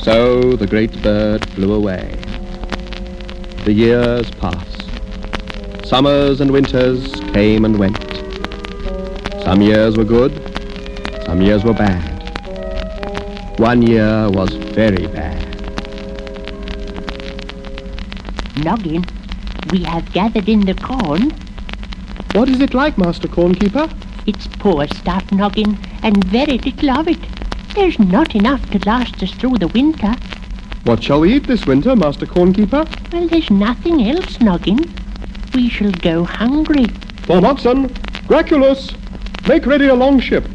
So the great bird flew away. The years passed. Summers and winters came and went. Some years were good, some years were bad. One year was very bad. Noggin, we have gathered in the corn. What is it like, Master Cornkeeper? It's poor stuff, Noggin, and very little of it. There's not enough to last us through the winter. What shall we eat this winter, Master Cornkeeper? Well, there's nothing else, Noggin. We shall go hungry. Thormoxen, Graculus, make ready a long ship.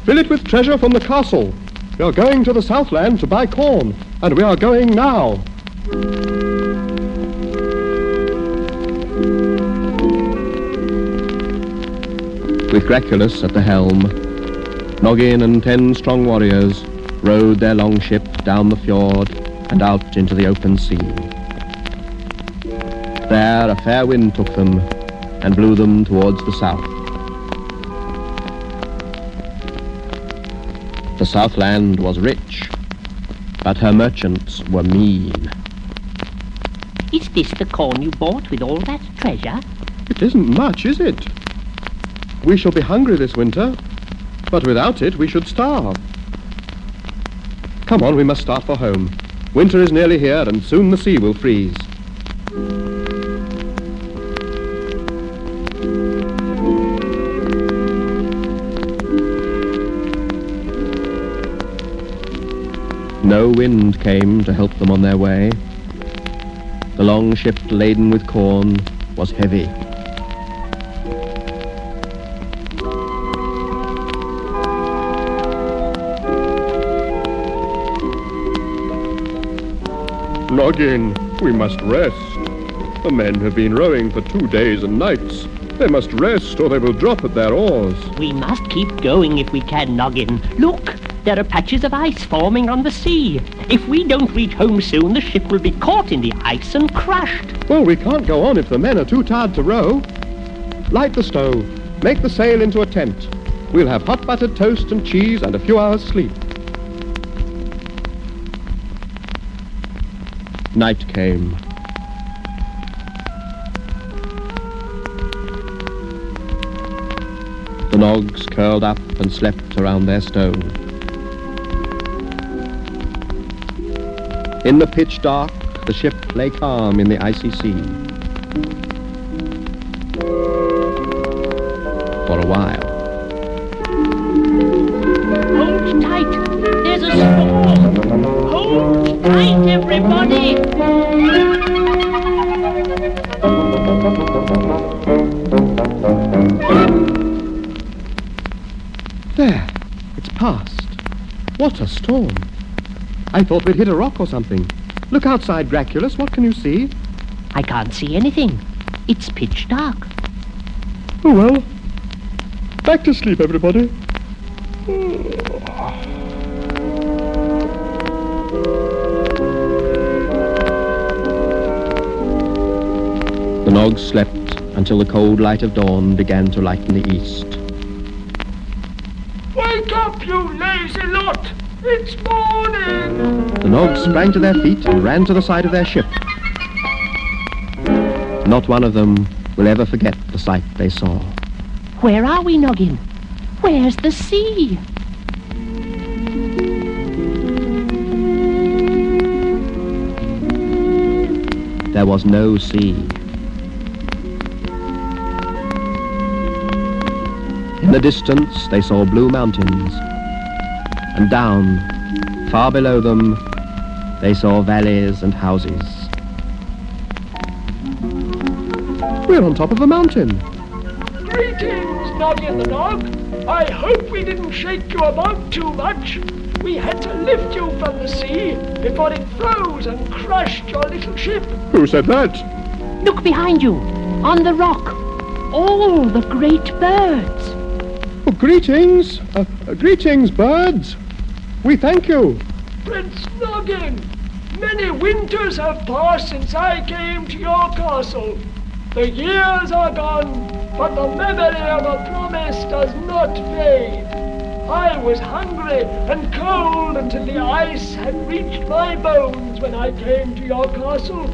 Fill it with treasure from the castle. We are going to the Southland to buy corn, and we are going now. With Graculus at the helm, Noggin and 10 strong warriors rowed their long ship down the fjord and out into the open sea. There a fair wind took them and blew them towards the south. The Southland was rich, but her merchants were mean. Is this the corn you bought with all that treasure? It isn't much, is it? We shall be hungry this winter, but without it we should starve. Come on, we must start for home. Winter is nearly here, and soon the sea will freeze. No wind came to help them on their way. The long ship laden with corn was heavy. Noggin, we must rest. The men have been rowing for 2 days and nights. They must rest or they will drop at their oars. We must keep going if we can, Noggin. Look, there are patches of ice forming on the sea. If we don't reach home soon, the ship will be caught in the ice and crushed. Well, we can't go on if the men are too tired to row. Light the stove. Make the sail into a tent. We'll have hot buttered toast and cheese and a few hours' sleep. Night came. The Nogs curled up and slept around their stove. In the pitch dark, the ship lay calm in the icy sea. For a while. Hold tight! There's a storm! Hold tight, everybody! There, it's past. What a storm. I thought we'd hit a rock or something. Look outside, Graculus. What can you see? I can't see anything. It's pitch dark. Oh, well. Back to sleep, everybody. The Nogs slept until the cold light of dawn began to lighten the east. Wake up, you lazy lot! It's morning! The Nogs sprang to their feet and ran to the side of their ship. Not one of them will ever forget the sight they saw. Where are we, Noggin? Where's the sea? There was no sea. In the distance, they saw blue mountains, and down, far below them, they saw valleys and houses. We're on top of a mountain. Greetings, Noggin the Nog. I hope we didn't shake you about too much. We had to lift you from the sea before it froze and crushed your little ship. Who said that? Look behind you, on the rock. All the great birds. Oh, greetings. Greetings, birds. We thank you. Prince Noggin, many winters have passed since I came to your castle. The years are gone, but the memory of a promise does not fade. I was hungry and cold until the ice had reached my bones when I came to your castle.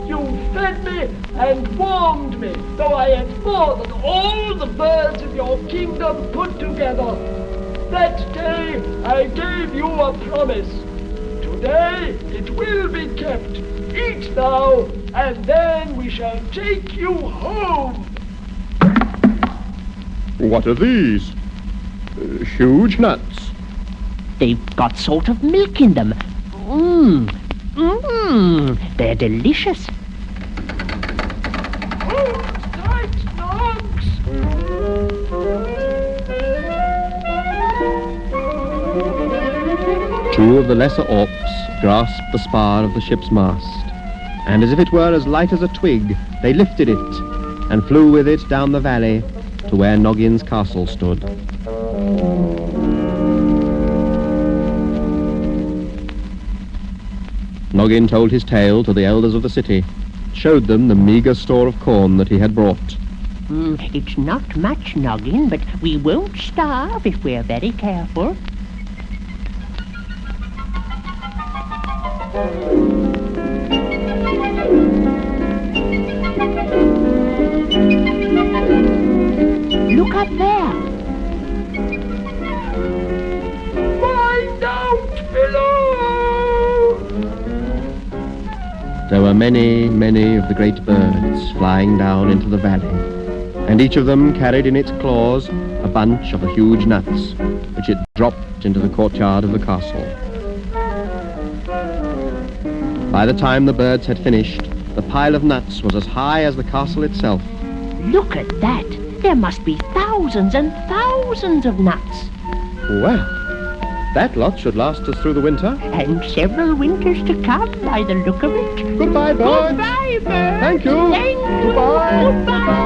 You fed me and warmed me, though I ate more than all the birds of your kingdom put together. That day I gave you a promise. Today it will be kept. Eat now, and then we shall take you home. What are these? Huge nuts. They've got sort of milk in them. They're delicious. Hold tight, Nogs. Two of the lesser orcs grasped the spar of the ship's mast, and as if it were as light as a twig, they lifted it and flew with it down the valley to where Noggin's castle stood. Noggin told his tale to the elders of the city, showed them the meagre store of corn that he had brought. It's not much, Noggin, but we won't starve if we're very careful. Look up there. Find out below. There were many, many of the great birds flying down into the valley, and each of them carried in its claws a bunch of the huge nuts, which it dropped into the courtyard of the castle. By the time the birds had finished, the pile of nuts was as high as the castle itself. Look at that. There must be thousands and thousands of nuts. Well, that lot should last us through the winter. And several winters to come by the look of it. Goodbye, birds. Goodbye, birds. Thank you. Thank you. Goodbye. Goodbye.